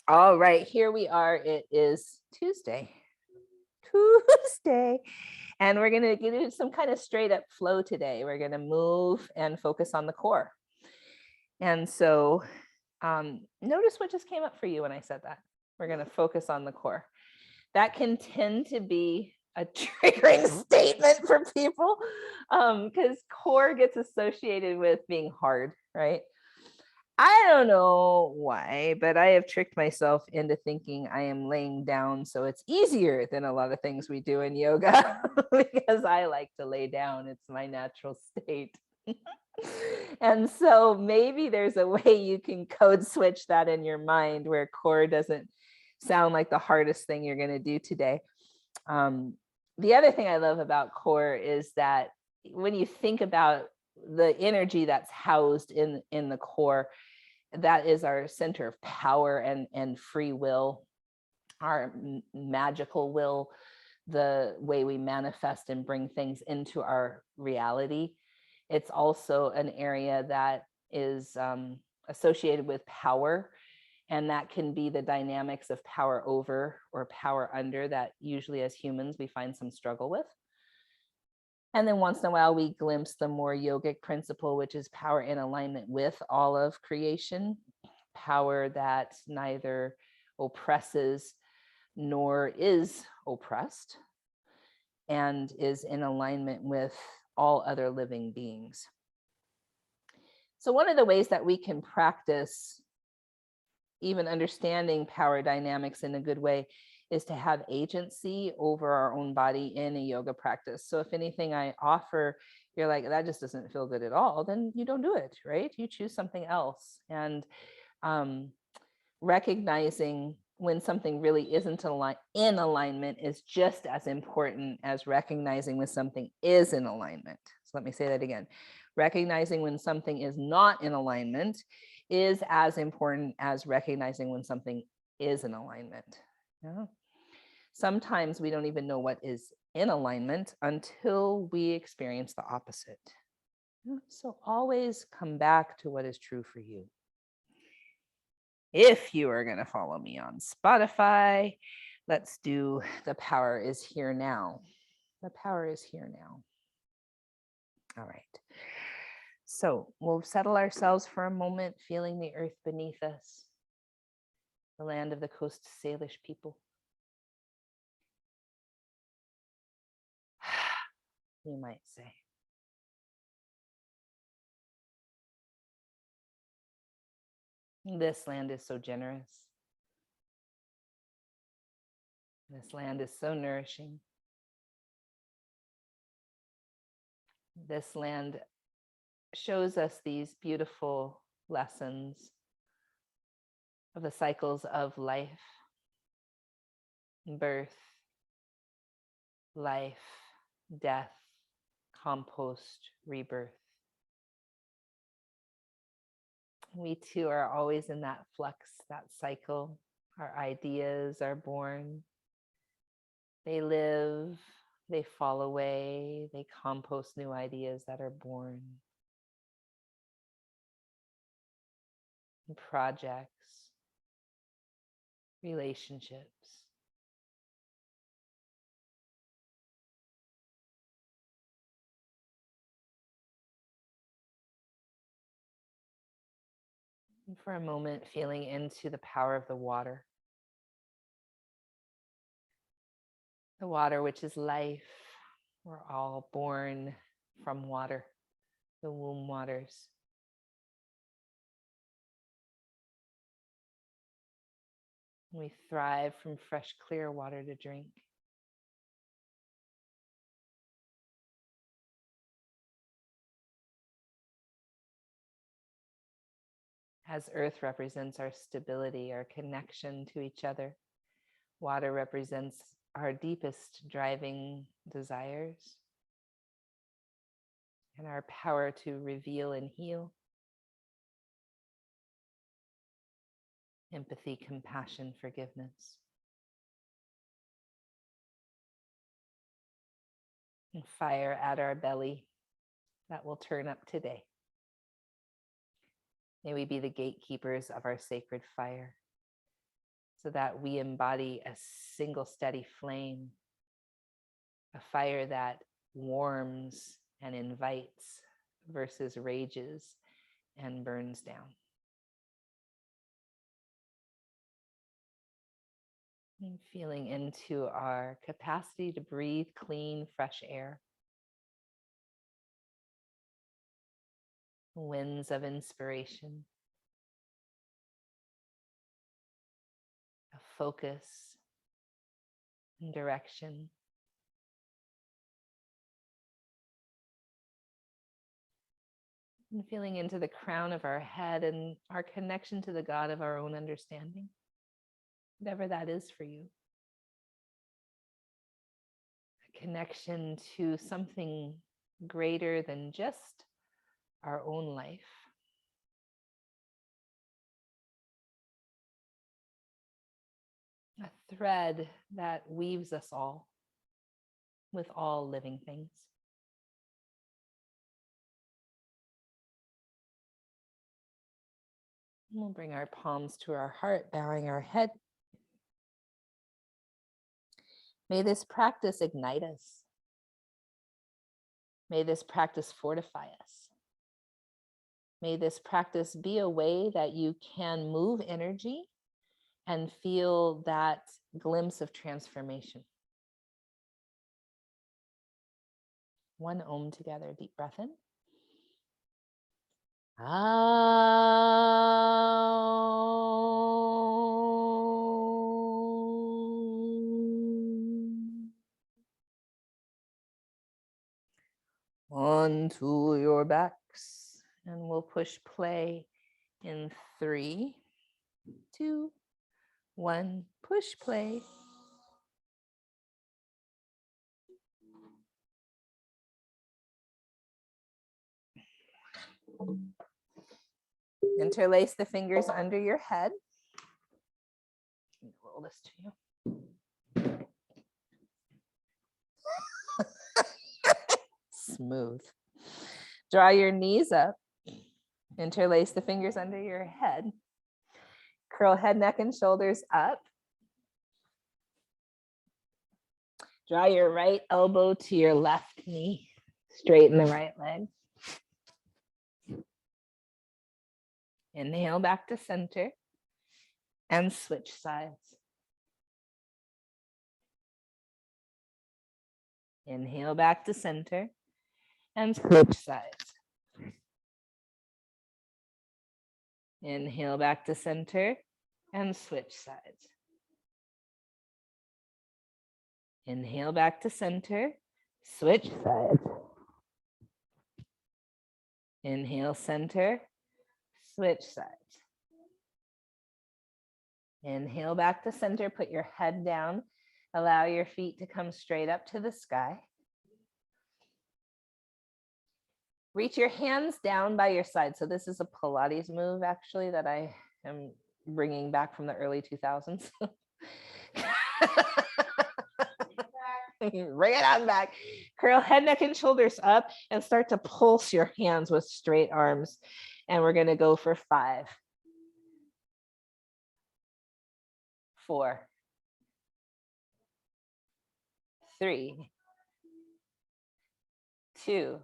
All right, here we are. It is Tuesday. Tuesday. And we're going to do some kind of straight up flow today. We're going to move and focus on the core. And so notice what just came up for you when I said that. We're going to focus on the core. That can tend to be a triggering statement for people because core gets associated with being hard, right? I don't know why, but I have tricked myself into thinking I am laying down so it's easier than a lot of things we do in yoga because I like to lay down. It's my natural state. And so maybe there's a way you can code switch that in your mind where core doesn't sound like the hardest thing you're going to do today. The other thing I love about core is that when you think about the energy that's housed in the core, that is our center of power and free will, our magical will, the way we manifest and bring things into our reality. It's also an area that is associated with power, and that can be the dynamics of power over or power under that usually as humans we find some struggle with. And then once in a while, we glimpse the more yogic principle, which is power in alignment with all of creation, power that neither oppresses nor is oppressed, and is in alignment with all other living beings. So one of the ways that we can practice even understanding power dynamics in a good way is to have agency over our own body in a yoga practice. So if anything I offer, you're like, that just doesn't feel good at all, then you don't do it, right? You choose something else. And recognizing when something really isn't in alignment is just as important as recognizing when something is in alignment. So let me say that again. Recognizing when something is not in alignment is as important as recognizing when something is in alignment. Yeah. Sometimes we don't even know what is in alignment until we experience the opposite. So always come back to what is true for you. If you are going to follow me on Spotify, let's do The Power is Here Now. The power is here now. All right. So we'll settle ourselves for a moment, feeling the earth beneath us, the land of the Coast Salish people. You might say. This land is so generous. This land is so nourishing. This land shows us these beautiful lessons of the cycles of life, birth, life, death, compost, rebirth. We too are always in that flux, that cycle. Our ideas are born, they live, they fall away, they compost new ideas that are born. Projects, relationships. And for a moment, feeling into the power of the water. The water, which is life. We're all born from water, the womb waters. We thrive from fresh, clear water to drink. As earth represents our stability, our connection to each other, water represents our deepest driving desires and our power to reveal and heal. Empathy, compassion, forgiveness. And fire at our belly that will turn up today. May we be the gatekeepers of our sacred fire. so that we embody a single steady flame, a fire that warms and invites versus rages and burns down. And feeling into our capacity to breathe clean, fresh air. Winds of inspiration, of focus and direction. And feeling into the crown of our head and our connection to the God of our own understanding, whatever that is for you. A connection to something greater than just our own life. A thread that weaves us all with all living things. We'll bring our palms to our heart, bowing our head. May this practice ignite us. May this practice fortify us. May this practice be a way that you can move energy and feel that glimpse of transformation. One Om together, deep breath in. Onto your backs, and we'll push play in 3, 2, 1. Push play. Interlace the fingers under your head. Roll this to you. Smooth. Draw your knees up. Interlace the fingers under your head. Curl head, neck, and shoulders up. Draw your right elbow to your left knee. Straighten the right leg. Inhale back to center and switch sides. Inhale back to center and switch sides. Inhale back to center and switch sides. Inhale back to center, switch sides. Inhale center, switch sides. Inhale back to center, put your head down. Allow your feet to come straight up to the sky. Reach your hands down by your side. So this is a Pilates move actually that I am bringing back from the early 2000s. Bring it on back. Curl head, neck, and shoulders up and start to pulse your hands with straight arms. And we're going to go for 5, 4, 3, 2,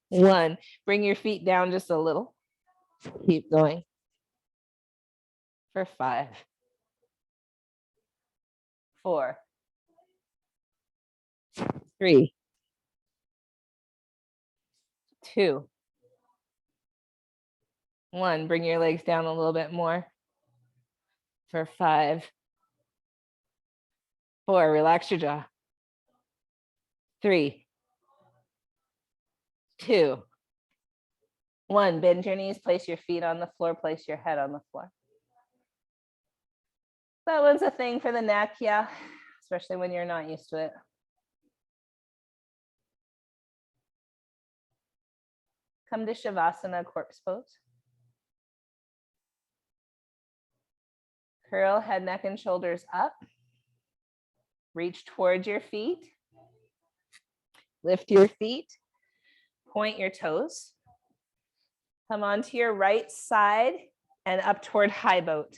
1. Bring your feet down just a little. Keep going. For 5, 4, 3, 2, 1. Bring your legs down a little bit more. For 5, 4. Relax your jaw. 3, 2, 1. Bend your knees, place your feet on the floor, place your head on the floor. That one's a thing for the neck, yeah, especially when you're not used to it. Come to Shavasana, corpse pose. Curl head, neck, and shoulders up. Reach towards your feet. Lift your feet. Point your toes. Come onto your right side and up toward high boat.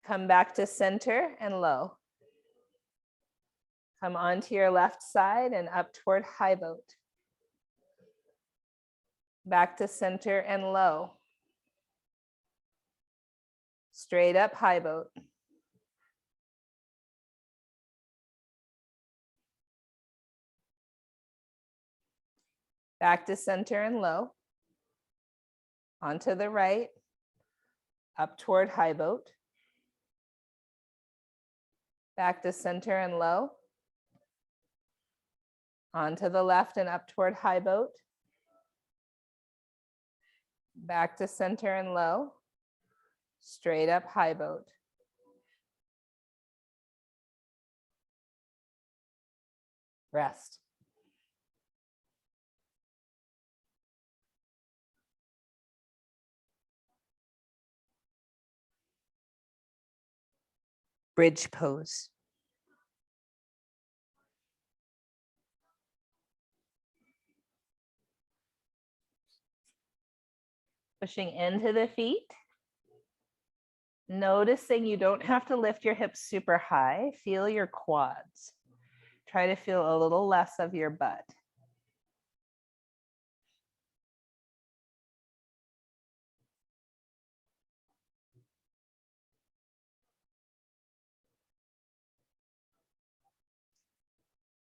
Come back to center and low. Come onto your left side and up toward high boat. Back to center and low. Straight up high boat. Back to center and low. Onto the right. Up toward high boat. Back to center and low. Onto the left and up toward high boat. Back to center and low. Straight up high boat. Rest. Bridge pose. Pushing into the feet. Noticing you don't have to lift your hips super high. Feel your quads. Try to feel a little less of your butt.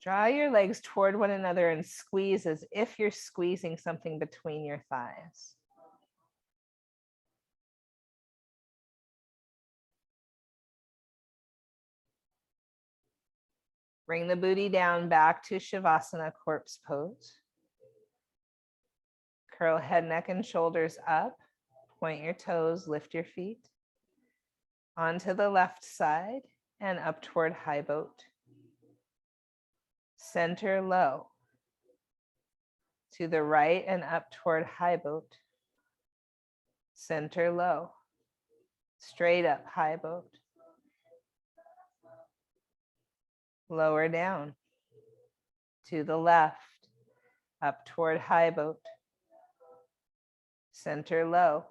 Draw your legs toward one another and squeeze as if you're squeezing something between your thighs. Bring the booty down back to Shavasana, corpse pose. Curl head, neck, and shoulders up. Point your toes, lift your feet. Onto the left side and up toward high boat. Center low. To the right and up toward high boat. Center low. Straight up high boat. Lower down. To the left. Up toward high boat. Center low.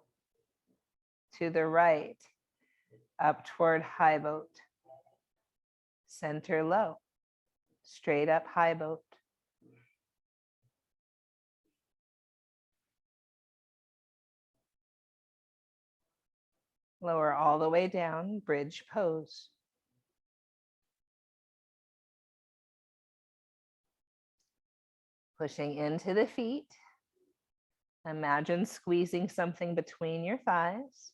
To the right. Up toward high boat. Center low. Straight up high boat. Lower all the way down, bridge pose. Pushing into the feet. Imagine squeezing something between your thighs.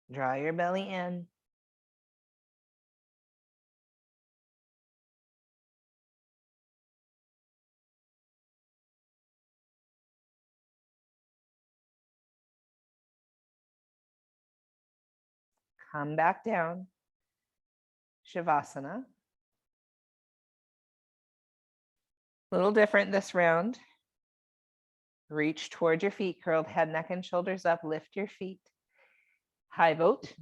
Draw your belly in. Come back down. Shavasana. A little different this round. Reach toward your feet, curled head, neck, and shoulders up. Lift your feet. High boat.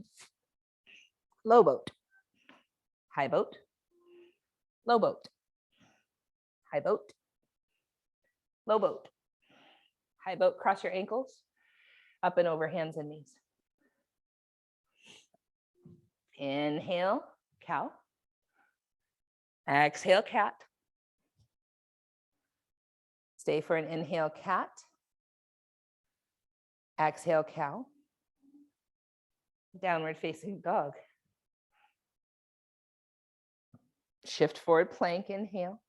Low boat. High boat. Low boat. High boat. Low boat. High boat, cross your ankles. Up and over, hands and knees. Inhale, cow. Exhale, cat. Stay for an inhale, cat. Exhale, cow. Downward facing dog. Shift forward, plank, inhale.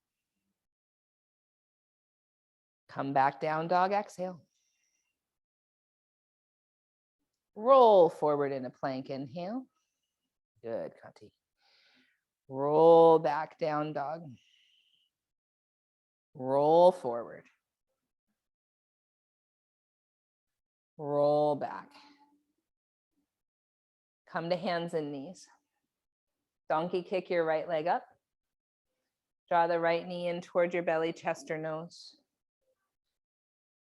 Come back down, dog, exhale. Roll forward in a plank, inhale. Good, Kanti. Roll back down, dog. Roll forward. Roll back. Come to hands and knees. Donkey kick your right leg up. Draw the right knee in toward your belly, chest, or nose.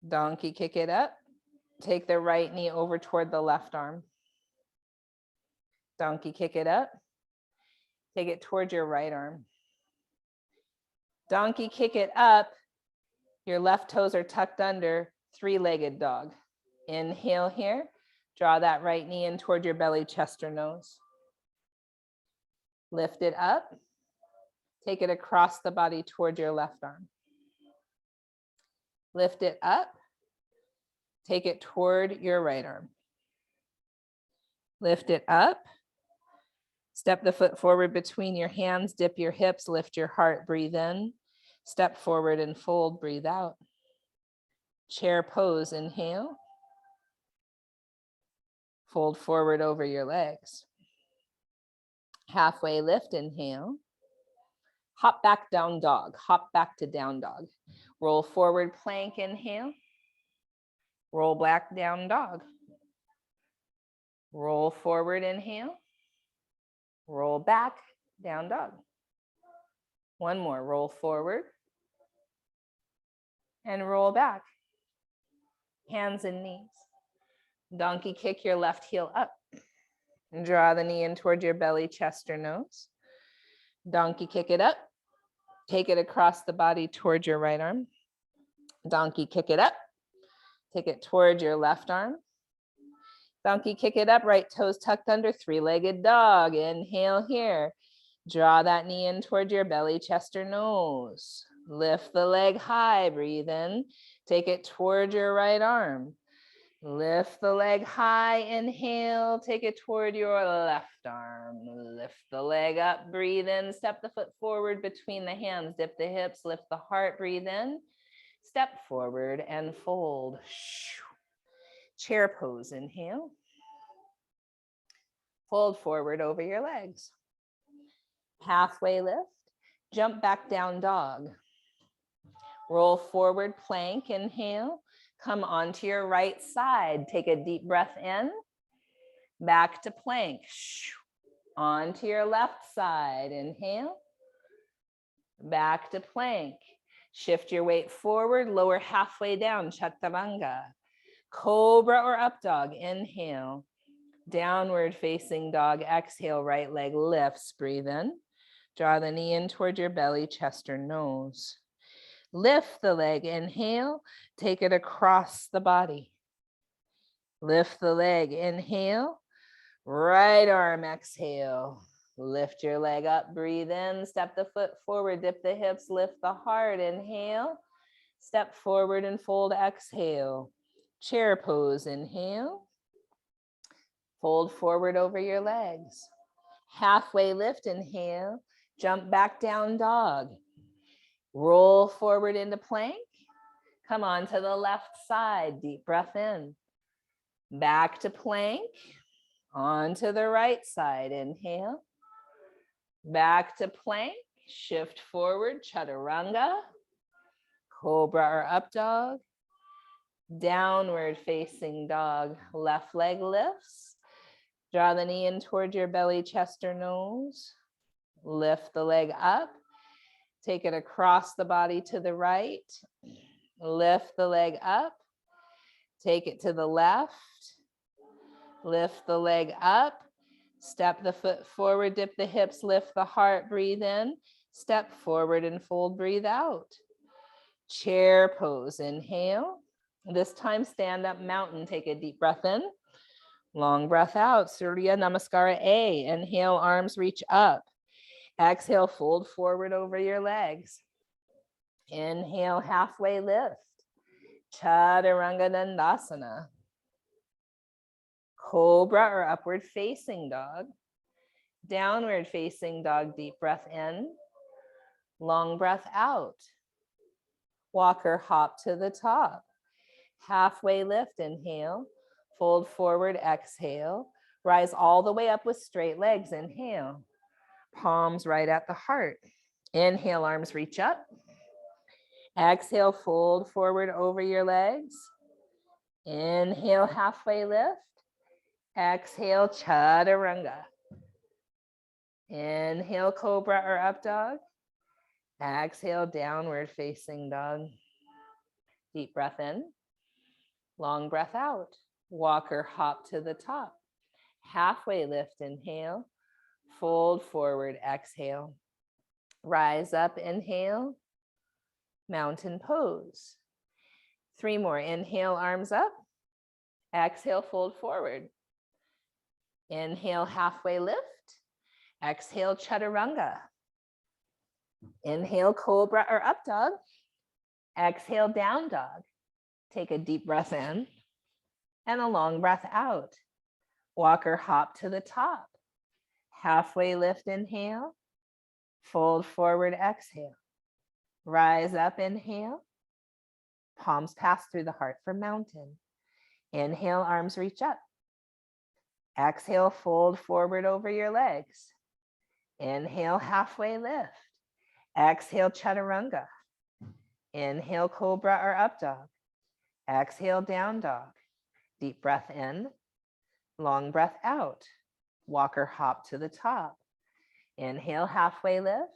Donkey kick it up. Take the right knee over toward the left arm. Donkey kick it up. Take it toward your right arm. Donkey kick it up. Your left toes are tucked under. three-legged dog. Inhale here. Draw that right knee in toward your belly, chest, or nose. Lift it up. Take it across the body toward your left arm. Lift it up. Take it toward your right arm. Lift it up. Step the foot forward between your hands, dip your hips, lift your heart, breathe in. Step forward and fold, breathe out. Chair pose, inhale. Fold forward over your legs. Halfway lift, inhale. Hop back, down dog. Hop back to down dog. Roll forward, plank, inhale. Roll back, down dog. Roll forward, inhale. Roll back, down dog. One more, roll forward. And roll back. Hands and knees. Donkey kick your left heel up. And draw the knee in toward your belly, chest, or nose. Donkey kick it up. Take it across the body toward your right arm. Donkey kick it up. Take it toward your left arm. Donkey kick it up, right toes tucked under, three-legged dog. Inhale here. Draw that knee in toward your belly, chest, or nose. Lift the leg high, breathe in. Take it toward your right arm. Lift the leg high, inhale, take it toward your left arm. Lift the leg up, breathe in, step the foot forward between the hands, dip the hips, lift the heart, breathe in. Step forward and fold. Chair pose, inhale. Fold forward over your legs. Halfway lift, jump back, down dog. Roll forward, plank, inhale. Come onto your right side. Take a deep breath in. Back to plank. Onto your left side. Inhale. Back to plank. Shift your weight forward. Lower halfway down. Chaturanga. Cobra or up dog. Inhale. Downward facing dog. Exhale. Right leg lifts. Breathe in. Draw the knee in toward your belly, chest, or nose. Lift the leg, inhale, take it across the body. Lift the leg, inhale, right arm, exhale. Lift your leg up, breathe in, step the foot forward, dip the hips, lift the heart, inhale. Step forward and fold, exhale. Chair pose, inhale. Fold forward over your legs. Halfway lift, inhale, jump back, down dog. Roll forward into plank. Come on to the left side. Deep breath in. Back to plank. Onto the right side. Inhale. Back to plank. Shift forward. Chaturanga. Cobra or up dog. Downward facing dog. Left leg lifts. Draw the knee in toward your belly, chest, or nose. Lift the leg up. Take it across the body to the right. Lift the leg up. Take it to the left. Lift the leg up. Step the foot forward, dip the hips, lift the heart, breathe in. Step forward and fold, breathe out. Chair pose, inhale. This time, stand up mountain. Take a deep breath in. Long breath out. Surya Namaskara A. Inhale, arms reach up. Exhale, fold forward over your legs. Inhale, halfway lift. Chaturanga Dandasana. Cobra or upward facing dog. Downward facing dog, deep breath in. Long breath out. Walker hop to the top. Halfway lift, inhale. Fold forward, exhale. Rise all the way up with straight legs, inhale. Palms right at the heart. Inhale, arms reach up. Exhale, fold forward over your legs. Inhale, halfway lift. Exhale, chaturanga. Inhale, cobra or up dog. Exhale, downward facing dog. Deep breath in. Long breath out. Walker hop to the top. Halfway lift, inhale. Fold forward, exhale. Rise up, inhale. Mountain pose. 3 more. Inhale, arms up. Exhale, fold forward. Inhale, halfway lift. Exhale, chaturanga. Inhale, cobra or up dog. Exhale, down dog. Take a deep breath in and a long breath out. Walk or hop to the top. Halfway lift, inhale. Fold forward, exhale. Rise up, inhale. Palms pass through the heart for mountain. Inhale, arms reach up. Exhale, fold forward over your legs. Inhale, halfway lift. Exhale, chaturanga. Inhale, cobra or up dog. Exhale, down dog. Deep breath in, long breath out. Walk or hop to the top. Inhale, halfway lift.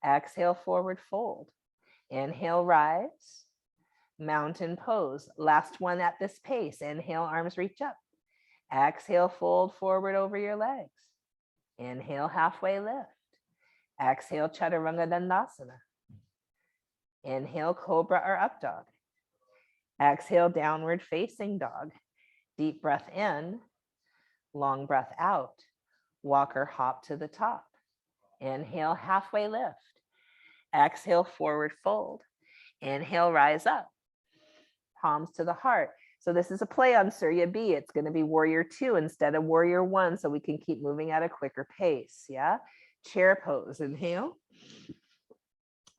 Exhale, forward fold. Inhale, rise. Mountain pose. Last one at this pace. Inhale, arms reach up. Exhale, fold forward over your legs. Inhale, halfway lift. Exhale, chaturanga dandasana. Inhale, cobra or up dog. Exhale, downward facing dog. Deep breath in, long breath out. Walk or hop to the top. Inhale, halfway lift. Exhale, forward fold. Inhale, rise up. Palms to the heart. So this is a play on Surya B. It's going to be warrior 2 instead of warrior 1, so we can keep moving at a quicker pace. Yeah. Chair pose. Inhale.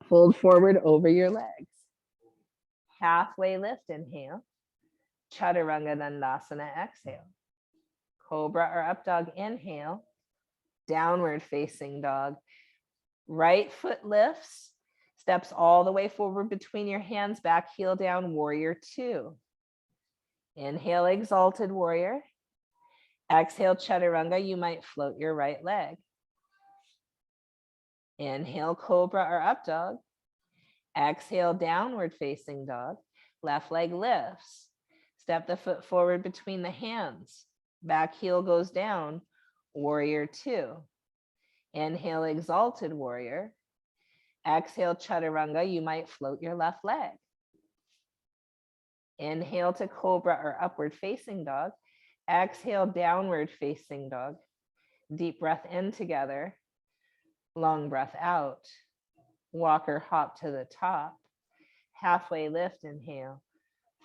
Fold forward over your legs. Halfway lift. Inhale. Chaturanga dandasana. Exhale. Cobra or up dog. Inhale. Downward facing dog. Right foot lifts. Steps all the way forward between your hands. Back heel down. Warrior 2. Inhale, exalted warrior. Exhale, chaturanga. You might float your right leg. Inhale, cobra or up dog. Exhale, downward facing dog. Left leg lifts. Step the foot forward between the hands. Back heel goes down. Warrior 2. Inhale, exalted warrior. Exhale, chaturanga. You might float your left leg. Inhale to cobra or upward facing dog. Exhale, downward facing dog. Deep breath in together. Long breath out. Walk or hop to the top. Halfway lift, inhale.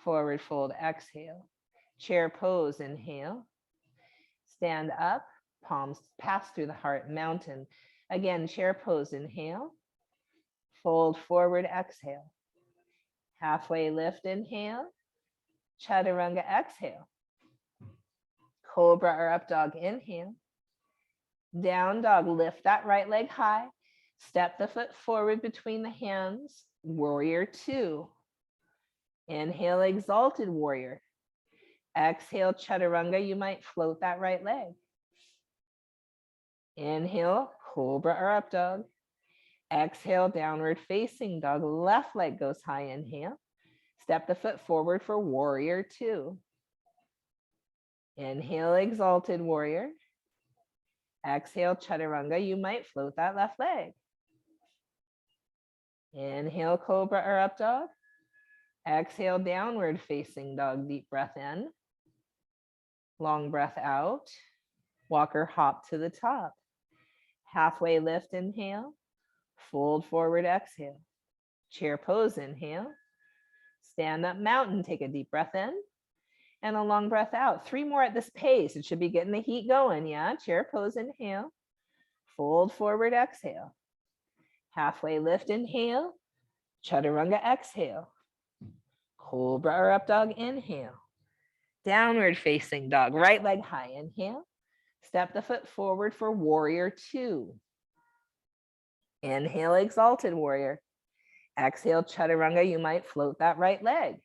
Forward fold, exhale. Chair pose, inhale. Stand up, palms pass through the heart, mountain. Again, chair pose, inhale. Fold forward, exhale. Halfway lift, inhale. Chaturanga, exhale. Cobra or up dog, inhale. Down dog, lift that right leg high. Step the foot forward between the hands. Warrior 2. Inhale, exalted warrior. Exhale, chaturanga. You might float that right leg. Inhale, cobra or up dog. Exhale, downward facing dog. Left leg goes high. Inhale. Step the foot forward for warrior 2. Inhale, exalted warrior. Exhale, chaturanga. You might float that left leg. Inhale, cobra or up dog. Exhale, downward facing dog. Deep breath in. Long breath out. Walk or hop to the top. Halfway lift, inhale. Fold forward, exhale. Chair pose, inhale. Stand up mountain, take a deep breath in. And a long breath out. 3 more at this pace. It should be getting the heat going, yeah? Chair pose, inhale. Fold forward, exhale. Halfway lift, inhale. Chaturanga, exhale. Cobra or up dog, inhale. Downward facing dog, right leg high, inhale. Step the foot forward for warrior 2. Inhale, exalted warrior. Exhale, chaturanga. You might float that right leg.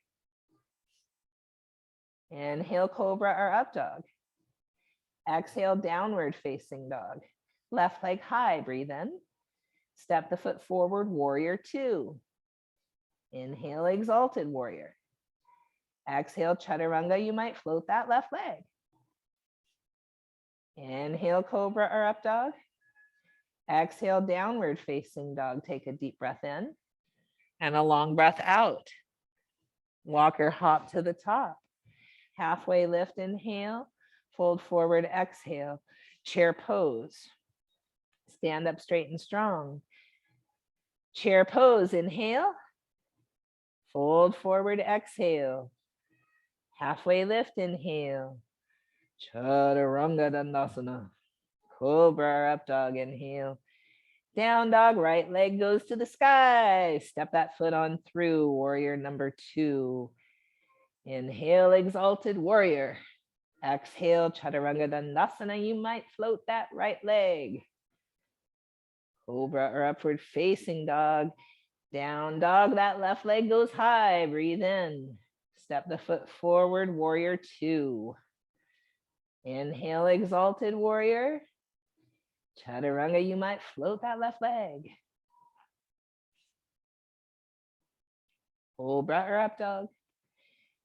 Inhale, cobra or up dog. Exhale, downward facing dog. Left leg high, breathe in. Step the foot forward, warrior 2. Inhale, exalted warrior. Exhale, chaturanga. You might float that left leg. Inhale, cobra or up dog. Exhale, downward facing dog. Take a deep breath in and a long breath out. Walker hop to the top. Halfway lift, inhale. Fold forward, exhale. Chair pose. Stand up straight and strong. Chair pose, inhale. Fold forward, exhale. Halfway lift, inhale. Chaturanga Dandasana. Cobra up dog, inhale. Down dog, right leg goes to the sky. Step that foot on through, warrior number 2. Inhale, exalted warrior. Exhale, Chaturanga Dandasana. You might float that right leg. Cobra or upward facing dog. Down dog, that left leg goes high. Breathe in. Step the foot forward, warrior 2. Inhale, exalted warrior. Chaturanga, you might float that left leg. Cobra or up dog.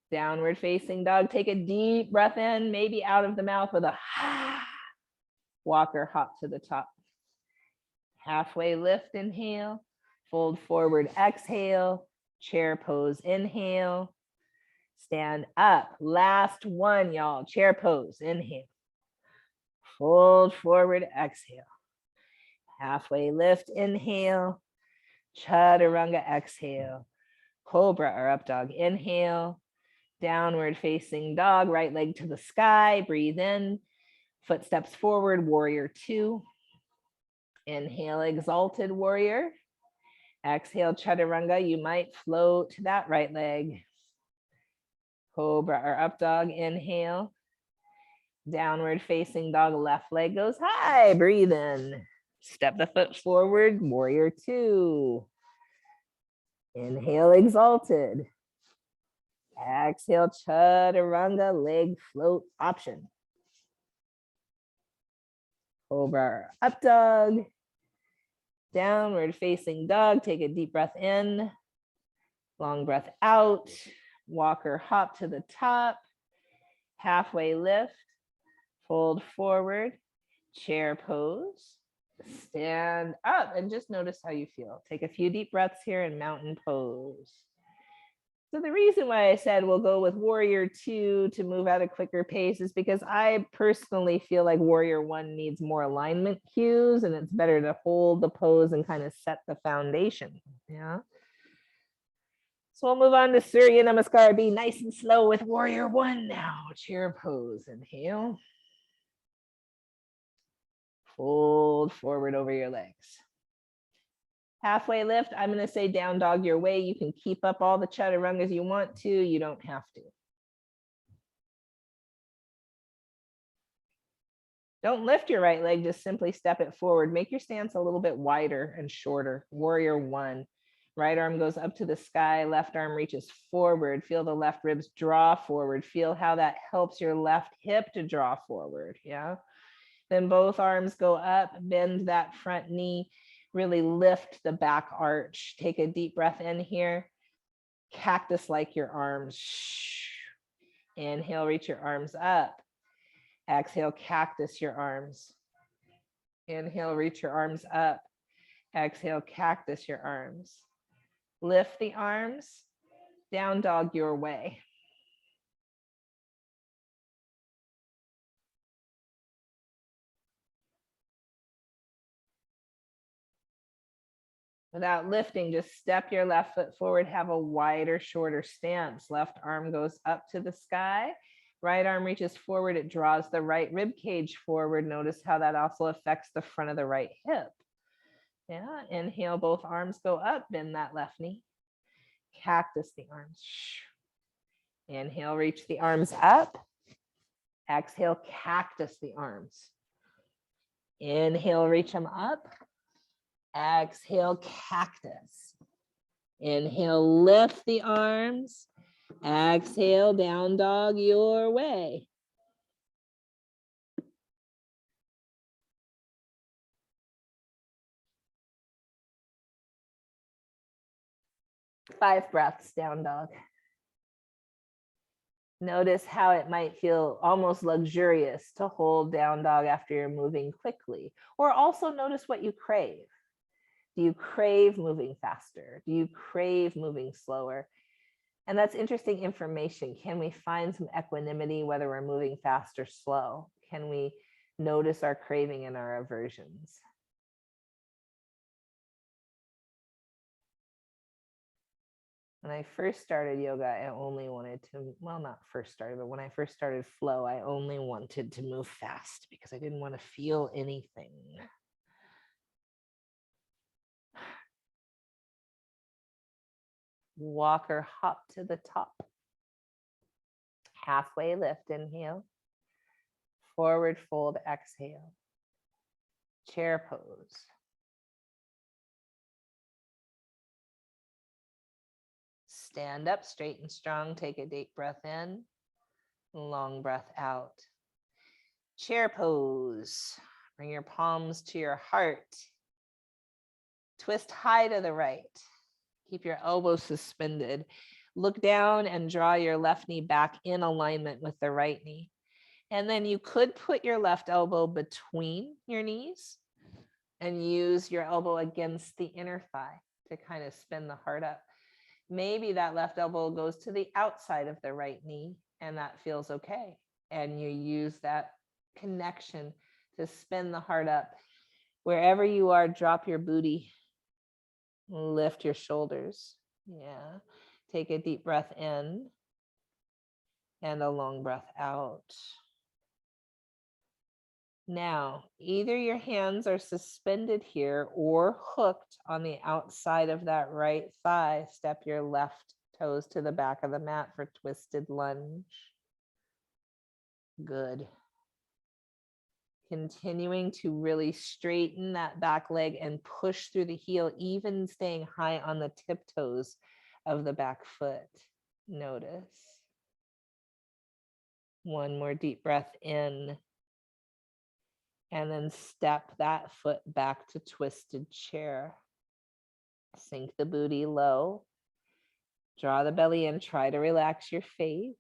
Downward facing dog. Take a deep breath in, maybe out of the mouth with a ha. Walker hop to the top. Halfway lift, inhale. Fold forward, exhale. Chair pose, inhale. Stand up. Last one, y'all. Chair pose, inhale. Fold forward, exhale. Halfway lift, inhale. Chaturanga, exhale. Cobra or up dog, inhale. Downward facing dog, right leg to the sky. Breathe in. Footsteps forward, warrior 2. Inhale, exalted warrior. Exhale, chaturanga. You might float that right leg. Cobra or up dog, inhale. Downward facing dog, left leg goes high. Breathe in. Step the foot forward, warrior 2. Inhale, exalted. Exhale, chaturanga, leg float option. Cobra, up dog. Downward facing dog, take a deep breath in. Long breath out. Walker hop to the top. Halfway lift. Fold forward. Chair pose. Stand up and just notice how you feel. Take a few deep breaths here in mountain pose. So the reason why I said we'll go with warrior 2 to move at a quicker pace is because I personally feel like warrior 1 needs more alignment cues, and it's better to hold the pose and kind of set the foundation. Yeah. So we'll move on to Surya Namaskar. Be nice and slow with warrior 1 now. Chair pose. Inhale. Fold forward over your legs. Halfway lift, I'm going to say down dog your way. You can keep up all the chaturangas you want to. You don't have to. Don't lift your right leg, just simply step it forward. Make your stance a little bit wider and shorter. Warrior 1. Right arm goes up to the sky. Left arm reaches forward. Feel the left ribs draw forward. Feel how that helps your left hip to draw forward. Yeah. Then both arms go up. Bend that front knee. Really lift the back arch. Take a deep breath in here. Cactus like your arms. Inhale, reach your arms up. Exhale, cactus your arms. Inhale, reach your arms up. Exhale, cactus your arms. Lift the arms. Down dog your way. Without lifting, just step your left foot forward, have a wider, shorter stance. Left arm goes up to the sky. Right arm reaches forward. It draws the right rib cage forward. Notice how that also affects the front of the right hip. Yeah, inhale, both arms go up, bend that left knee. Cactus the arms. Inhale, reach the arms up. Exhale, cactus the arms. Inhale, reach them up. Exhale, cactus. Inhale, lift the arms. Exhale, down dog your way. Five breaths, down dog. Notice how it might feel almost luxurious to hold down dog after you're moving quickly. Or also notice what you crave. Do you crave moving faster? Do you crave moving slower? And that's interesting information. Can we find some equanimity, whether we're moving fast or slow? Can we notice our craving and our aversions? When I first started yoga, I only wanted to, well, not first started, but when I first started flow, I only wanted to move fast because I didn't want to feel anything. Walk or hop to the top. Halfway lift, inhale. Forward fold, exhale. Chair pose. Stand up straight and strong. Take a deep breath in. Long breath out. Chair pose. Bring your palms to your heart. Twist high to the right. Keep your elbows suspended. Look down and draw your left knee back in alignment with the right knee. And then you could put your left elbow between your knees and use your elbow against the inner thigh to kind of spin the heart up. Maybe that left elbow goes to the outside of the right knee and that feels okay. And you use that connection to spin the heart up. Wherever you are, drop your booty. Lift your shoulders. Yeah. Take a deep breath in and a long breath out. Now, either your hands are suspended here or hooked on the outside of that right thigh. Step your left toes to the back of the mat for twisted lunge. Good. Continuing to really straighten that back leg and push through the heel, even staying high on the tiptoes of the back foot. Notice. One more deep breath in. And then step that foot back to twisted chair. Sink the booty low. Draw the belly in. Try to relax your face.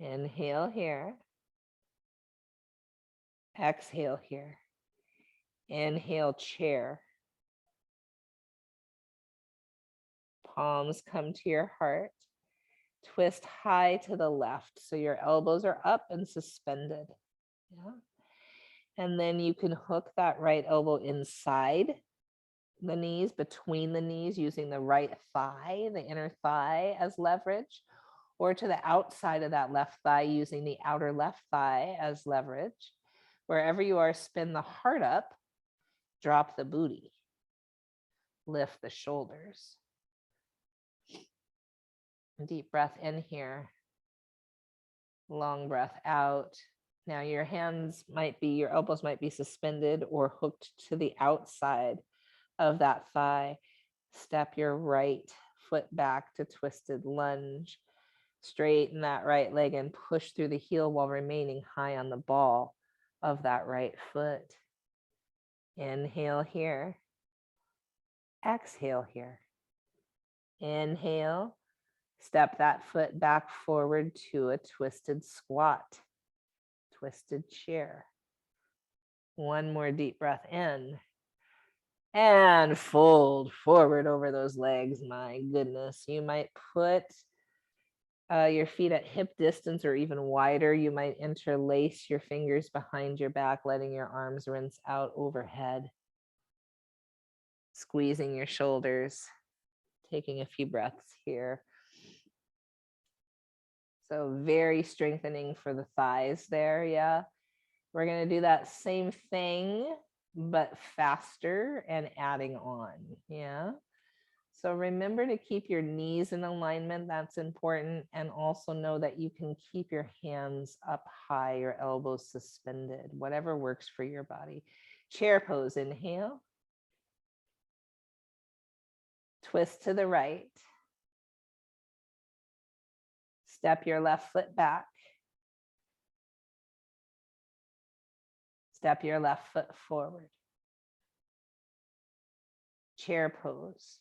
Inhale here. Exhale here. Inhale, chair. Palms come to your heart. Twist high to the left so your elbows are up and suspended. Yeah. And then you can hook that right elbow inside the knees, between the knees, using the right thigh, the inner thigh as leverage, or to the outside of that left thigh using the outer left thigh as leverage. Wherever you are, spin the heart up, drop the booty, lift the shoulders. Deep breath in here, long breath out. Now your hands might be, your elbows might be suspended or hooked to the outside of that thigh. Step your right foot back to twisted lunge. Straighten that right leg and push through the heel while remaining high on the ball of that right foot. Inhale here. Exhale here. Inhale. Step that foot back forward to a twisted squat. Twisted chair. One more deep breath in. And fold forward over those legs. My goodness. You might put your feet at hip distance or even wider. You might interlace your fingers behind your back, letting your arms rinse out overhead. Squeezing your shoulders. Taking a few breaths here. So very strengthening for the thighs there, yeah. We're gonna do that same thing, but faster and adding on, yeah. So remember to keep your knees in alignment, that's important. And also know that you can keep your hands up high, your elbows suspended, whatever works for your body. Chair pose, inhale. Twist to the right. Step your left foot back. Step your left foot forward. Chair pose.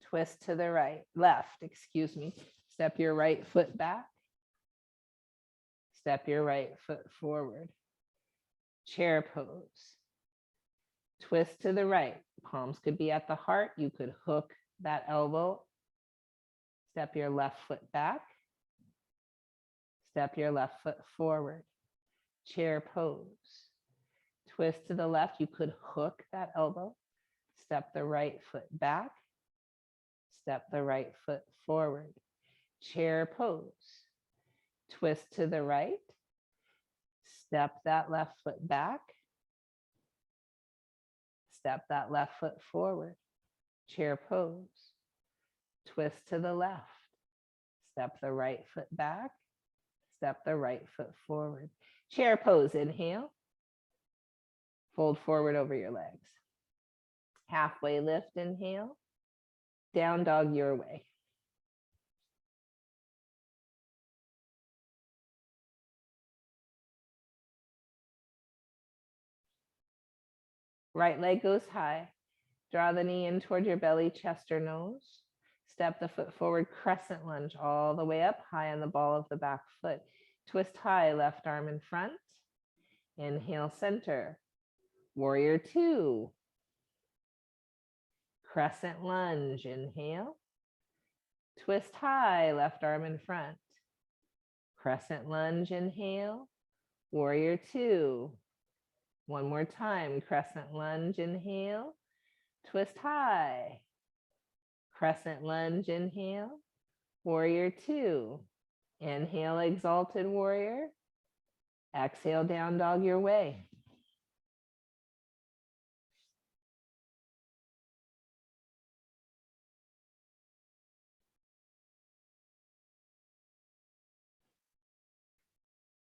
Twist to the right, left, excuse me. Step your right foot back. Step your right foot forward. Chair pose. Twist to the right. Palms could be at the heart. You could hook that elbow Step your left foot back. Step your left foot forward. Chair pose. Twist to the left. You could hook that elbow. Step the right foot back. Step the right foot forward. Chair pose. Twist to the right. Step that left foot back. Step that left foot forward. Chair pose. Twist to the left. Step the right foot back. Step the right foot forward. Chair pose, inhale. Fold forward over your legs. Halfway lift, inhale. Down dog your way. Right leg goes high. Draw the knee in toward your belly, chest, or nose. Step the foot forward, crescent lunge all the way up high on the ball of the back foot. Twist high, left arm in front. Inhale, center. Warrior two. Crescent lunge, inhale. Twist high, left arm in front. Crescent lunge, inhale. Warrior two. One more time, crescent lunge, inhale. Twist high. Crescent lunge, inhale. Warrior two. Inhale, exalted warrior. Exhale, down dog your way.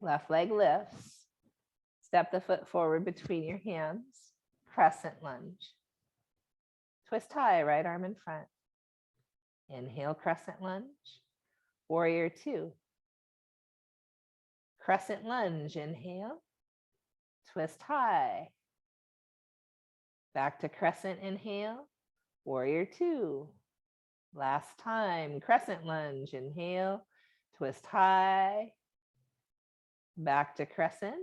Left leg lifts. Step the foot forward between your hands. Crescent lunge. Twist high, right arm in front. Inhale, crescent lunge. Warrior two. Crescent lunge, inhale. Twist high. Back to crescent, inhale. Warrior two. Last time, crescent lunge, inhale. Twist high. Back to crescent.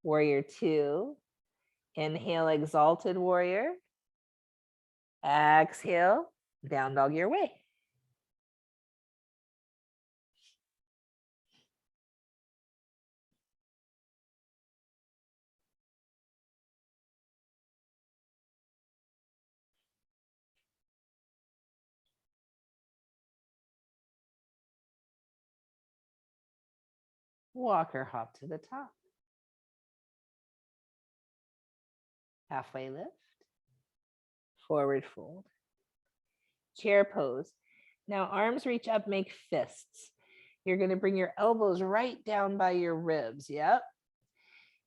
Warrior two. Inhale, exalted warrior. Exhale, down dog your way. Walker hop to the top. Halfway lift. Forward fold. Chair pose. Now arms reach up, make fists. You're going to bring your elbows right down by your ribs. Yep.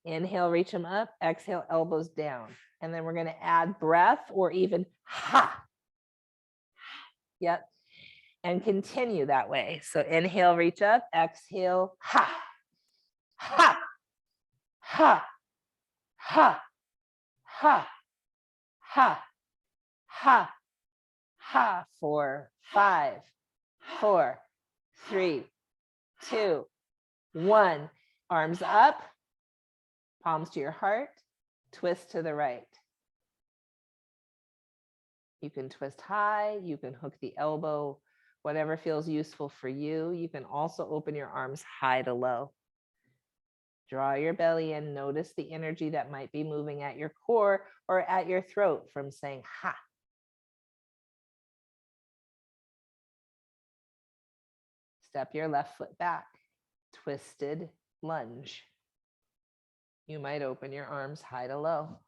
Inhale, reach them up. Exhale, elbows down. And then we're going to add breath or even ha. Yep. And continue that way. So inhale, reach up. Exhale, ha. Ha. Ha. Ha. Ha. Ha. Ha. Ha. 4, 5, 4, 3, 2, 1. Arms up, palms to your heart, twist to the right. You can twist high, you can hook the elbow, whatever feels useful for you. You can also open your arms high to low. Draw your belly in, notice the energy that might be moving at your core or at your throat from saying ha. Step your left foot back, twisted lunge. You might open your arms high to low.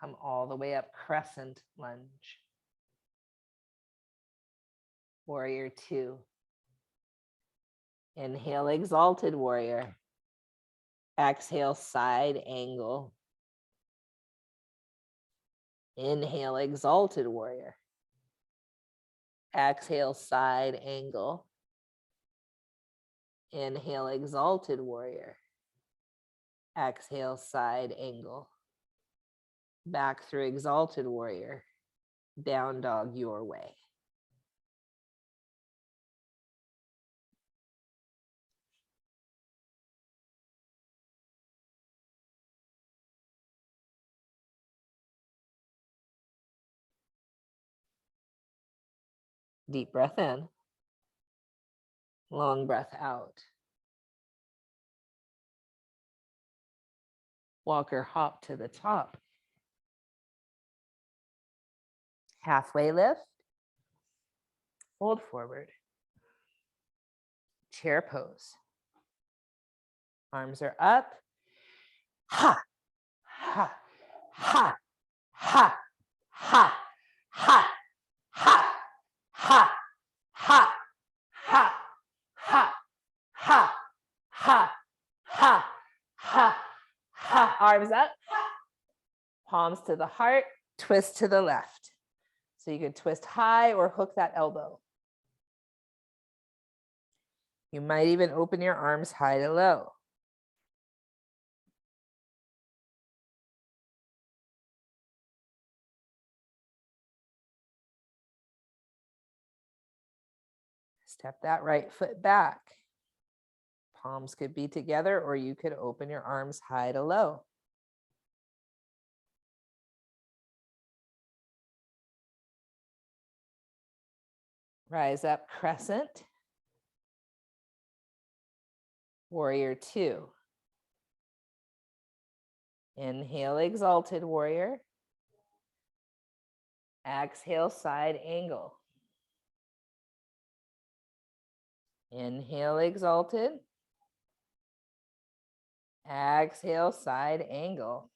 Come all the way up, crescent lunge. Warrior two. Inhale, exalted warrior. Exhale, side angle. Inhale, exalted warrior. Exhale, side angle. Inhale, exalted warrior. Exhale, side angle. Back through exalted warrior. Down dog your way. Deep breath in. Long breath out. Walk or hop to the top. Halfway lift. Fold forward. Chair pose. Arms are up. Ha, ha, ha, ha, ha, ha, ha, ha, ha, ha, ha, ha, ha, ha, ha, ha. Arms up. Palms to the heart. Twist to the left. So you could twist high or hook that elbow. You might even open your arms high to low. Step that right foot back. Palms could be together, or you could open your arms high to low. Rise up, crescent. Warrior two. Inhale, exalted warrior. Exhale, side angle. Inhale, exalted. Exhale, side angle.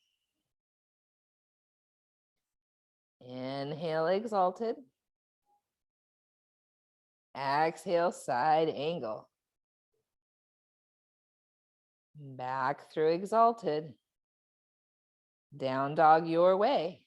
Inhale, exalted. Exhale, side angle. Back through exalted. Down dog your way.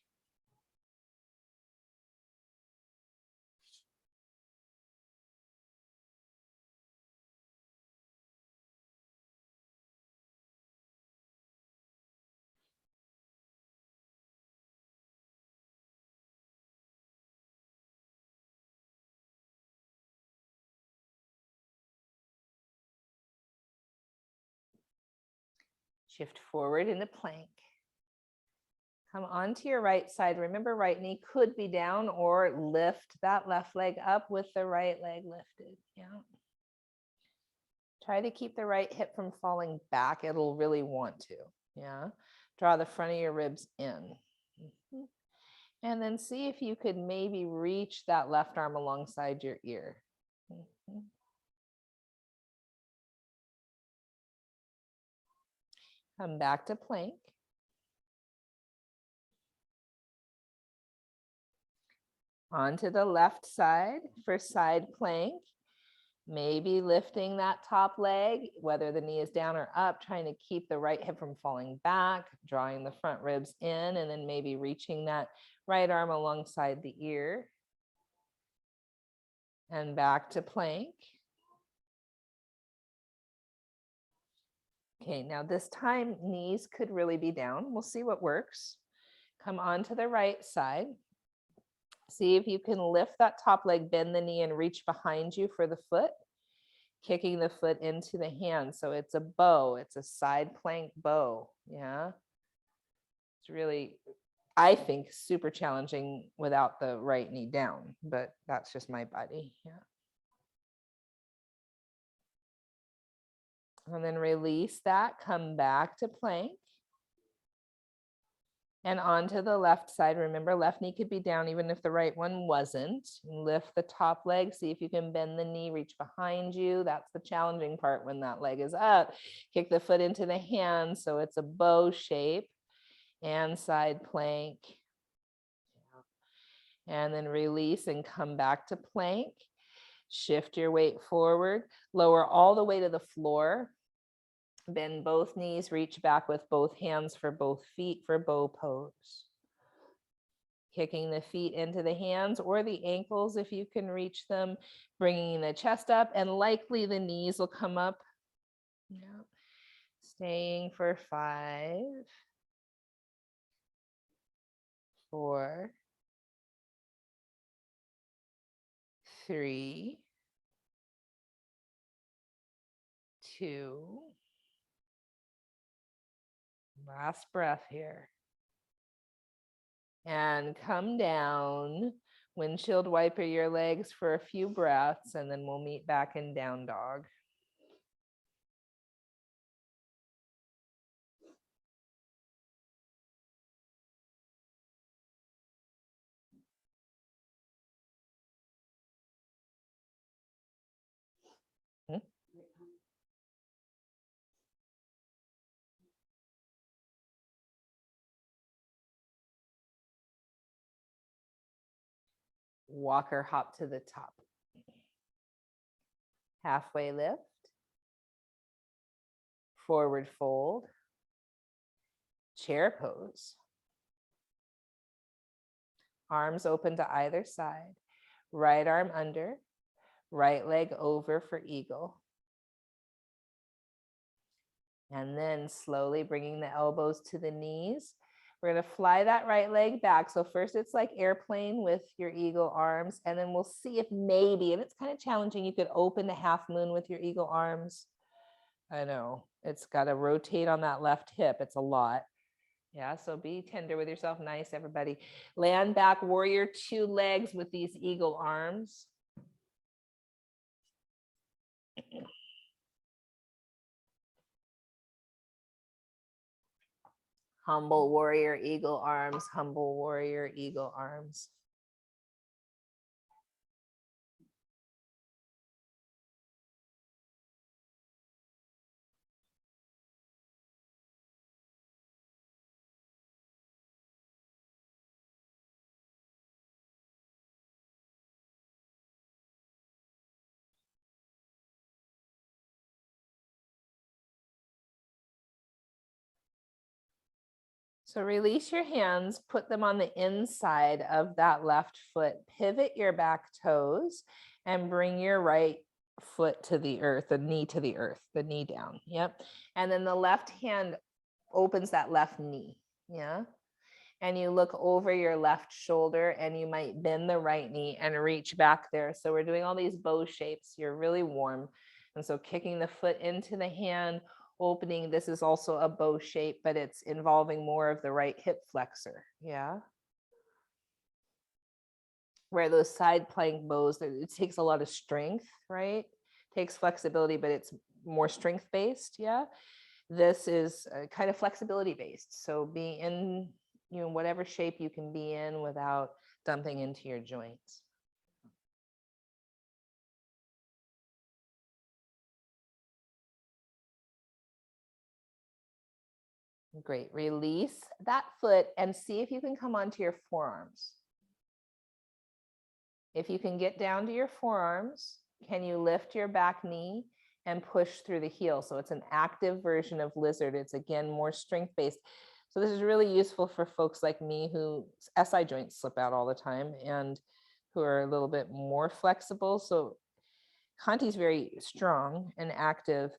Shift forward into plank. Come onto your right side. Remember, right knee could be down, or lift that left leg up with the right leg lifted. Yeah. Try to keep the right hip from falling back. It'll really want to. Yeah. Draw the front of your ribs in. And then see if you could maybe reach that left arm alongside your ear. Come back to plank. Onto the left side for side plank. Maybe lifting that top leg, whether the knee is down or up, trying to keep the right hip from falling back, drawing the front ribs in, and then maybe reaching that right arm alongside the ear. And back to plank. Okay, now this time knees could really be down. We'll see what works. Come onto the right side. See if you can lift that top leg, bend the knee, and reach behind you for the foot, kicking the foot into the hand. So it's a bow, it's a side plank bow. Yeah. It's really, I think, super challenging without the right knee down, but that's just my body. Yeah. And then release that, come back to plank. And onto the left side. Remember, left knee could be down even if the right one wasn't. Lift the top leg, see if you can bend the knee, reach behind you. That's the challenging part when that leg is up. Kick the foot into the hand so it's a bow shape, and side plank. And then release and come back to plank. Shift your weight forward, lower all the way to the floor. Bend both knees, reach back with both hands for both feet for bow pose. Kicking the feet into the hands or the ankles if you can reach them, bringing the chest up, and likely the knees will come up. Yeah. Staying for 5, 4, 3, 2. Last breath here. And come down Windshield wiper your legs for a few breaths, and then we'll meet back in down dog. Walker hop to the top. Halfway lift. Forward fold. Chair pose. Arms open to either side. Right arm under. Right leg over for eagle. And then slowly bringing the elbows to the knees. We're going to fly that right leg back. So first it's like airplane with your eagle arms, and then we'll see if maybe, and it's kind of challenging, you could open the half moon with your eagle arms. I know it's got to rotate on that left hip. It's a lot. Yeah, so be tender with yourself. Nice, everybody. Land back, warrior two legs with these eagle arms. Humble warrior, eagle arms, humble warrior, eagle arms. So release your hands, put them on the inside of that left foot, pivot your back toes, and bring your right foot to the earth, the knee to the earth, the knee down. Yep. And then the left hand opens that left knee. Yeah. And you look over your left shoulder, and you might bend the right knee and reach back there. So we're doing all these bow shapes. You're really warm. And so kicking the foot into the hand, opening, this is also a bow shape, but it's involving more of the right hip flexor. Yeah. Where those side plank bows, it takes a lot of strength, right? Takes flexibility, but it's more strength based. Yeah. This is kind of flexibility based. So be in, whatever shape you can be in without dumping into your joints. Great. Release that foot and see if you can come onto your forearms. If you can get down to your forearms, can you lift your back knee and push through the heel? So it's an active version of lizard. It's again more strength based. So this is really useful for folks like me who SI joints slip out all the time and who are a little bit more flexible. So Khanti's very strong and active.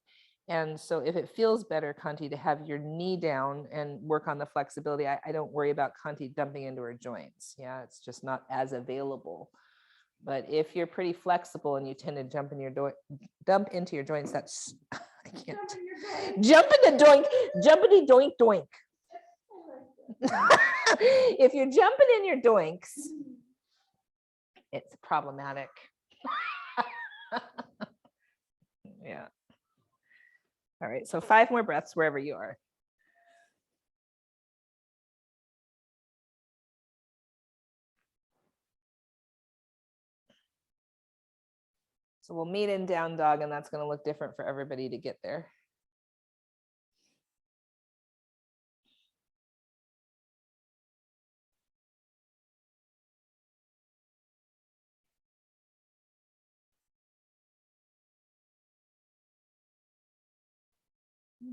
And so if it feels better, Khanti, to have your knee down and work on the flexibility, I don't worry about Khanti dumping into her joints. Yeah, it's just not as available. But if you're pretty flexible and you tend to dump into your joints, that's, I can't. Jump in the doink, jumpity doink doink. If you're jumping in your doinks, it's problematic. Yeah. All right, so 5 more breaths wherever you are. So we'll meet in down dog, and that's going to look different for everybody to get there.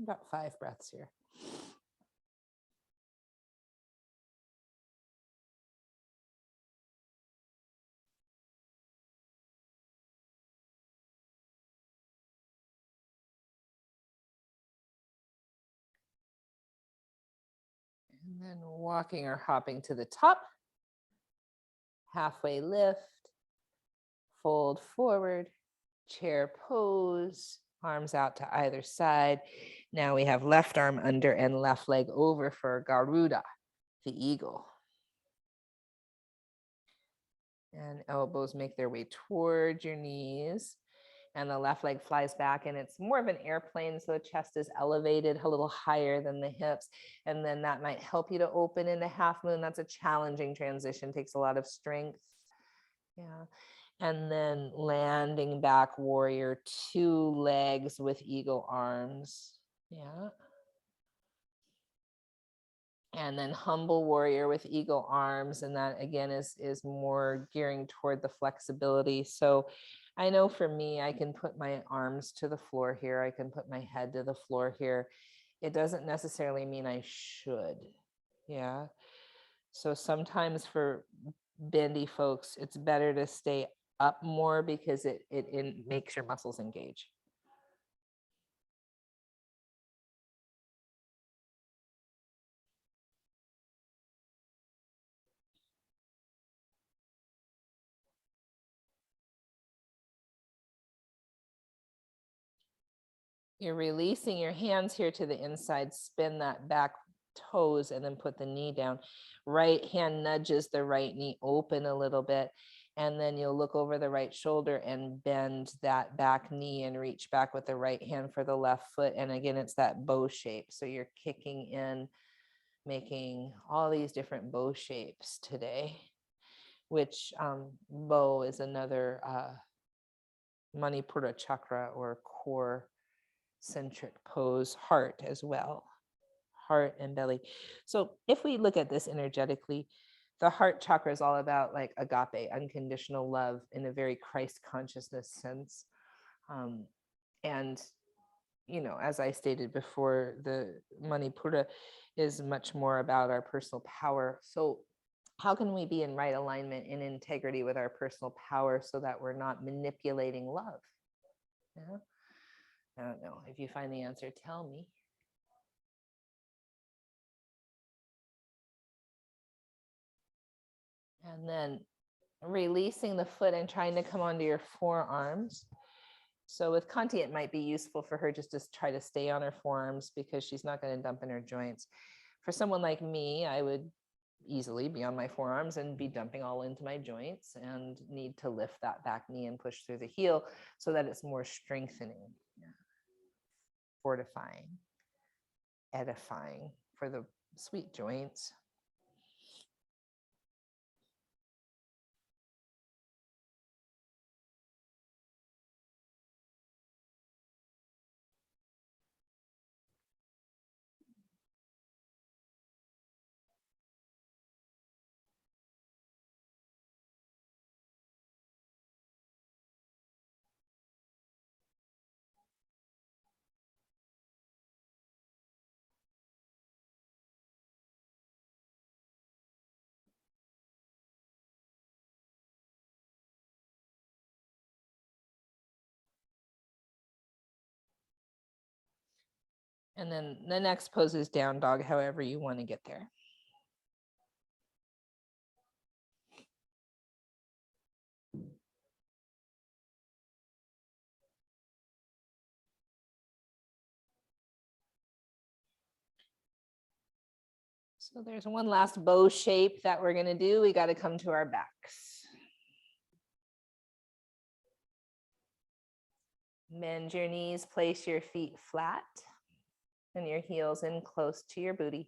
About 5 breaths here. And then walking or hopping to the top. Halfway lift. Fold forward. Chair pose. Arms out to either side. Now we have left arm under and left leg over for Garuda, the eagle. And elbows make their way toward your knees. And the left leg flies back, and it's more of an airplane. So the chest is elevated a little higher than the hips. And then that might help you to open into half moon. That's a challenging transition, takes a lot of strength. Yeah. And then landing back, warrior, 2 legs with eagle arms. Yeah. And then humble warrior with eagle arms. And that again is more gearing toward the flexibility. So I know for me, I can put my arms to the floor here. I can put my head to the floor here. It doesn't necessarily mean I should. Yeah. So sometimes for bendy folks, it's better to stay up more because it makes your muscles engage. You're releasing your hands here to the inside, spin that back toes and then put the knee down. Right hand nudges the right knee open a little bit. And then you'll look over the right shoulder and bend that back knee and reach back with the right hand for the left foot. And again, it's that bow shape. So you're kicking in, making all these different bow shapes today, which bow is another Manipura chakra or core centric pose, heart as well, heart and belly. So if we look at this energetically, the heart chakra is all about like agape, unconditional love in a very Christ consciousness sense. And, you know, as I stated before, the Manipura is much more about our personal power. So how can we be in right alignment and integrity with our personal power so that we're not manipulating love? Yeah. I don't know. If you find the answer, tell me. And then releasing the foot and trying to come onto your forearms. So with Kanti, it might be useful for her just to try to stay on her forearms because she's not going to dump in her joints. For someone like me, I would easily be on my forearms and be dumping all into my joints and need to lift that back knee and push through the heel so that it's more strengthening, fortifying, edifying for the sweet joints. And then the next pose is down dog, however you want to get there. So there's one last bow shape that we're going to do. We got to come to our backs. Bend your knees, place your feet flat and your heels in close to your booty.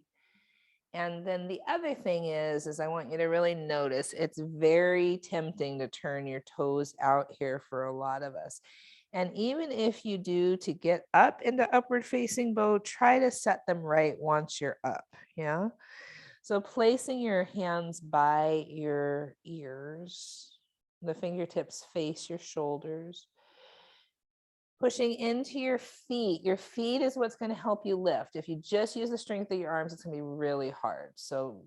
And then the other thing is I want you to really notice it's very tempting to turn your toes out here for a lot of us. And even if you do to get up into upward facing bow, try to set them right once you're up. Yeah. So placing your hands by your ears, the fingertips face your shoulders, pushing into your feet. Your feet is what's going to help you lift. If you just use the strength of your arms, it's going to be really hard. So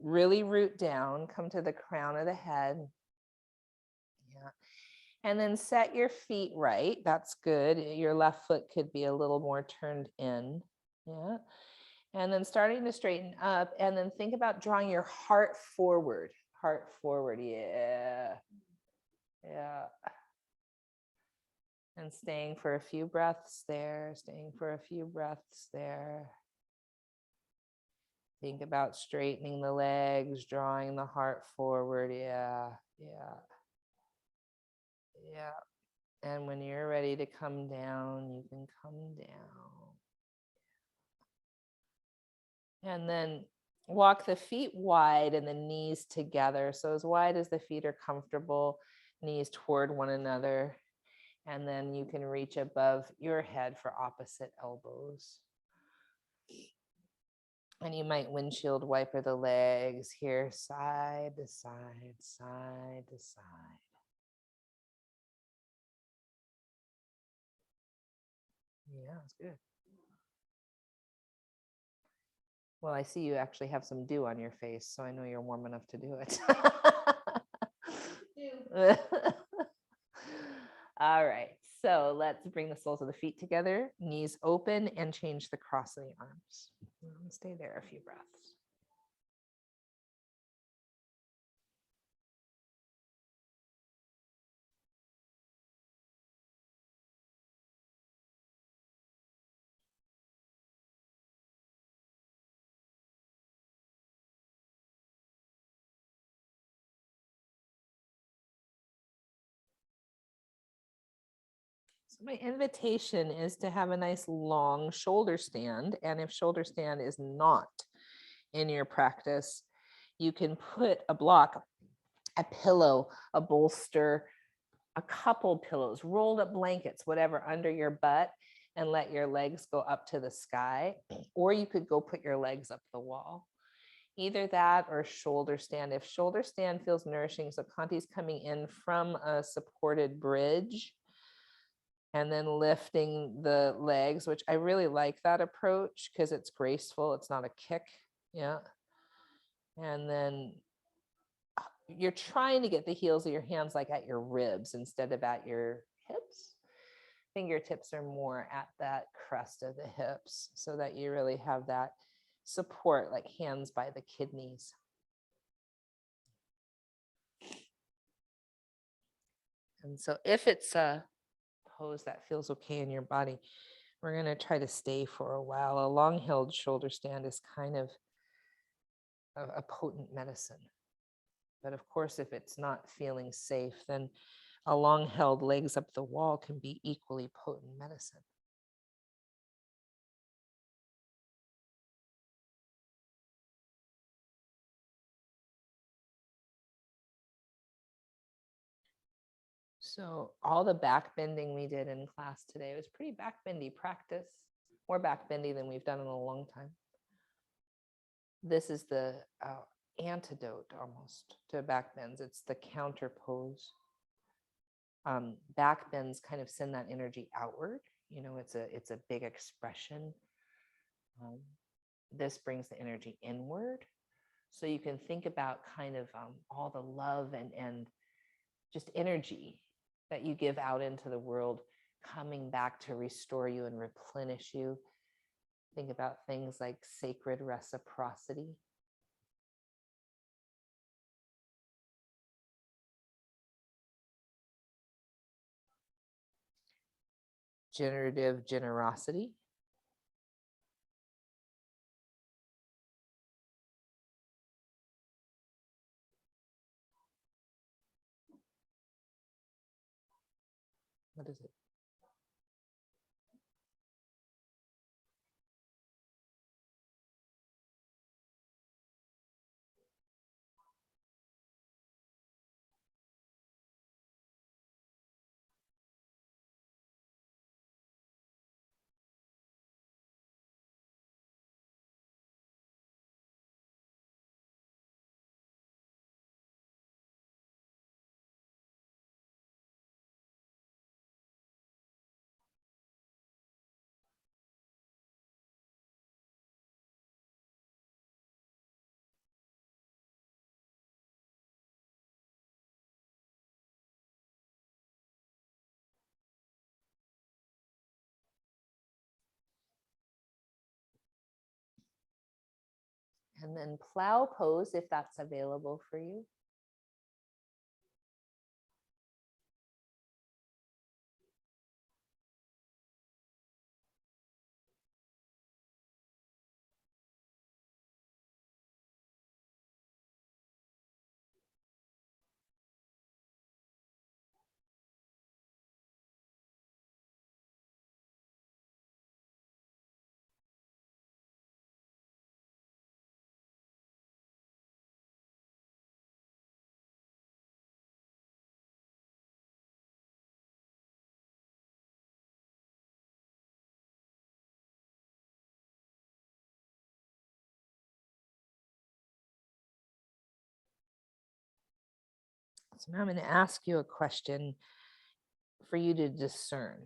really root down, come to the crown of the head. Yeah. And then set your feet right. That's good. Your left foot could be a little more turned in. Yeah. And then starting to straighten up, and then think about drawing your heart forward. Heart forward. Yeah. Yeah. And staying for a few breaths there, staying for a few breaths there. Think about straightening the legs, drawing the heart forward. Yeah, Yeah. Yeah. And when you're ready to come down, you can come down. And then walk the feet wide and the knees together. So as wide as the feet are comfortable, knees toward one another. And then you can reach above your head for opposite elbows. And you might windshield wiper the legs here, side to side, side to side. Yeah, it's good. Well, I see you actually have some dew on your face, so I know you're warm enough to do it. All right, so let's bring the soles of the feet together, knees open, and change the cross of the arms. Stay there a few breaths. So my invitation is to have a nice long shoulder stand. And if shoulder stand is not in your practice, you can put a block, a pillow, a bolster, a couple pillows, rolled up blankets, whatever, under your butt, and let your legs go up to the sky. Or you could go put your legs up the wall. Either that or shoulder stand. If shoulder stand feels nourishing, so Kanti's coming in from a supported bridge and then lifting the legs, which I really like that approach because it's graceful. It's not a kick. Yeah. And then you're trying to get the heels of your hands like at your ribs instead of at your hips. Fingertips are more at that crest of the hips so that you really have that support, like hands by the kidneys. And so if it's a pose that feels okay in your body, we're going to try to stay for a while. A long held shoulder stand is kind of a potent medicine. But of course, if it's not feeling safe, then a long held legs up the wall can be equally potent medicine. So all the back bending we did in class today was pretty back bendy practice, more back bendy than we've done in a long time. This is the antidote almost to back bends. It's the counter pose. Back bends kind of send that energy outward. You know, it's a big expression. This brings the energy inward. So you can think about kind of all the love and just energy that you give out into the world coming back to restore you and replenish you. Think about things like sacred reciprocity. Generative generosity. What is it? And then plow pose if that's available for you. So now I'm going to ask you a question for you to discern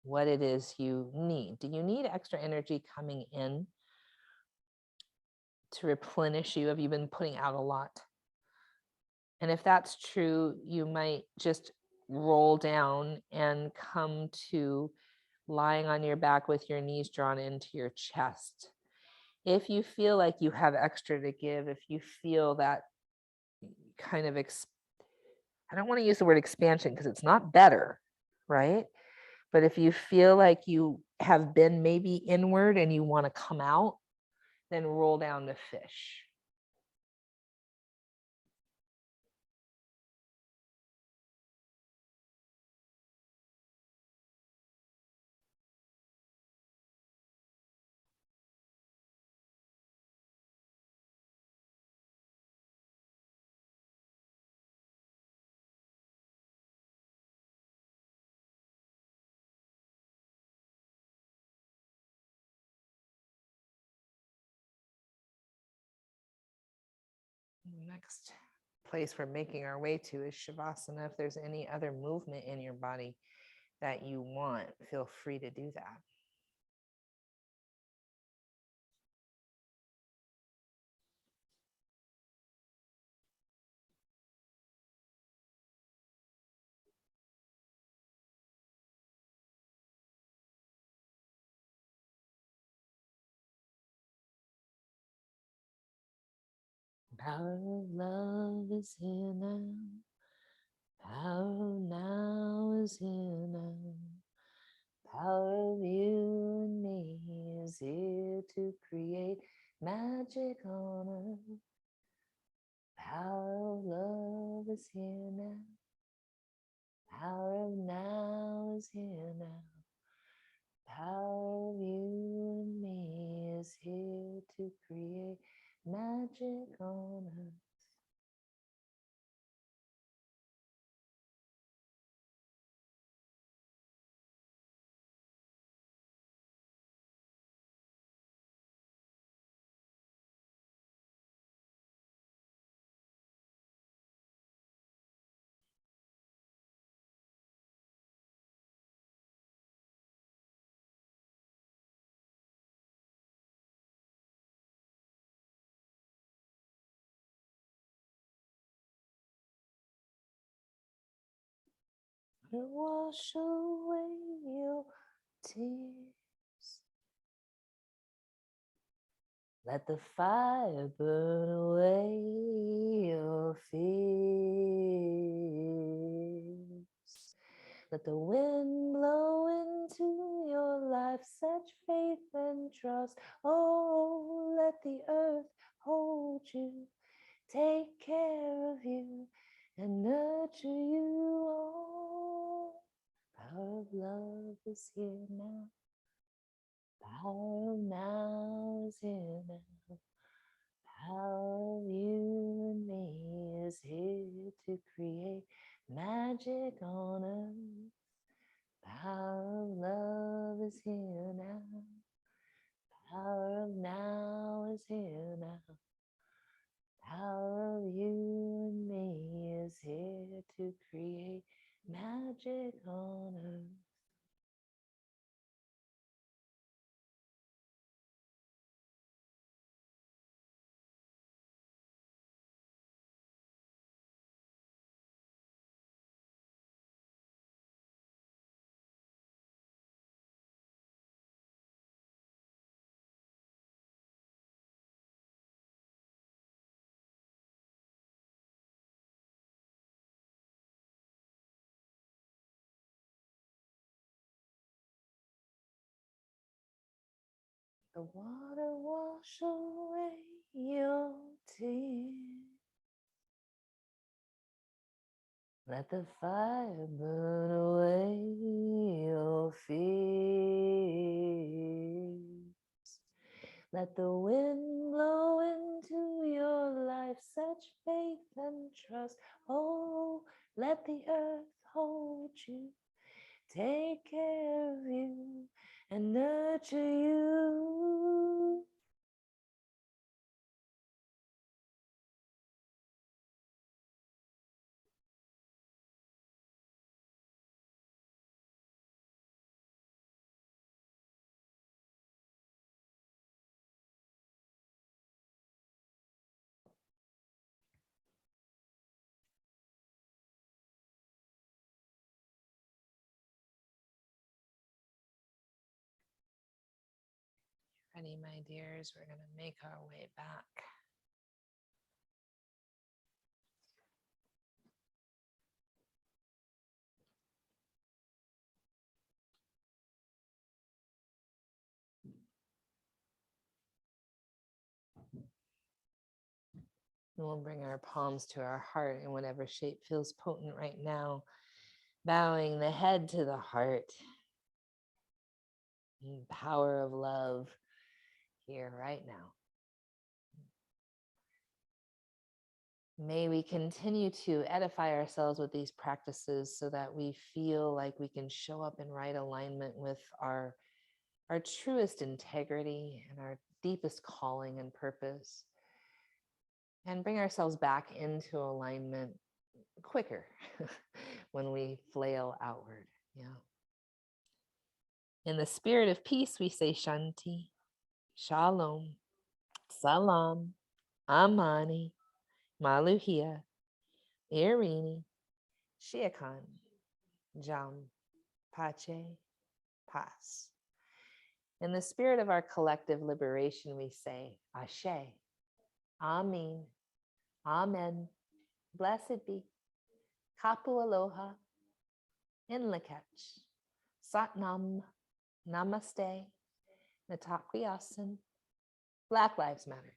what it is you need. Do you need extra energy coming in to replenish you? Have you been putting out a lot? And if that's true, you might just roll down and come to lying on your back with your knees drawn into your chest. If you feel like you have extra to give, if you feel that kind of, I don't want to use the word expansion because it's not better, right? But if you feel like you have been maybe inward and you want to come out, then roll down the fish. The next place we're making our way to is Shavasana. If there's any other movement in your body that you want, feel free to do that. Power of love is here now. Power of now is here now. Power of you and me is here to create magic on earth. Power of love is here now. Power of now is here now. Power of you and me is here to create magic on earth. Wash away your tears. Let the fire burn away your fears. Let the wind blow into your life such faith and trust. Oh, let the earth hold you, take care of you, and nurture you all. Power of love is here now. Power of now is here now. Power of you and me is here to create magic on earth. Power of love is here now. Power of now is here now. Power of you and me is here to create magic on earth. The water wash away your tears. Let the fire burn away your fears. Let the wind blow into your life such faith and trust. Oh, let the earth hold you, take care of you, and nurture you. ready, my dears, we're going to make our way back. And we'll bring our palms to our heart in whatever shape feels potent right now, bowing the head to the heart. And power of love here right now. May we continue to edify ourselves with these practices so that we feel like we can show up in right alignment with our truest integrity and our deepest calling and purpose, and bring ourselves back into alignment quicker when we flail outward. Yeah. In the spirit of peace, we say Shanti, Shalom, Salam, Amani, Maluhia, Irini, Shiakan, Jam, Pache, Pas. In the spirit of our collective liberation, we say Ashe, Amin, Amen, blessed be, Kapu Aloha, Inlakach, Satnam, Namaste, Natakwiasan, Black Lives Matter.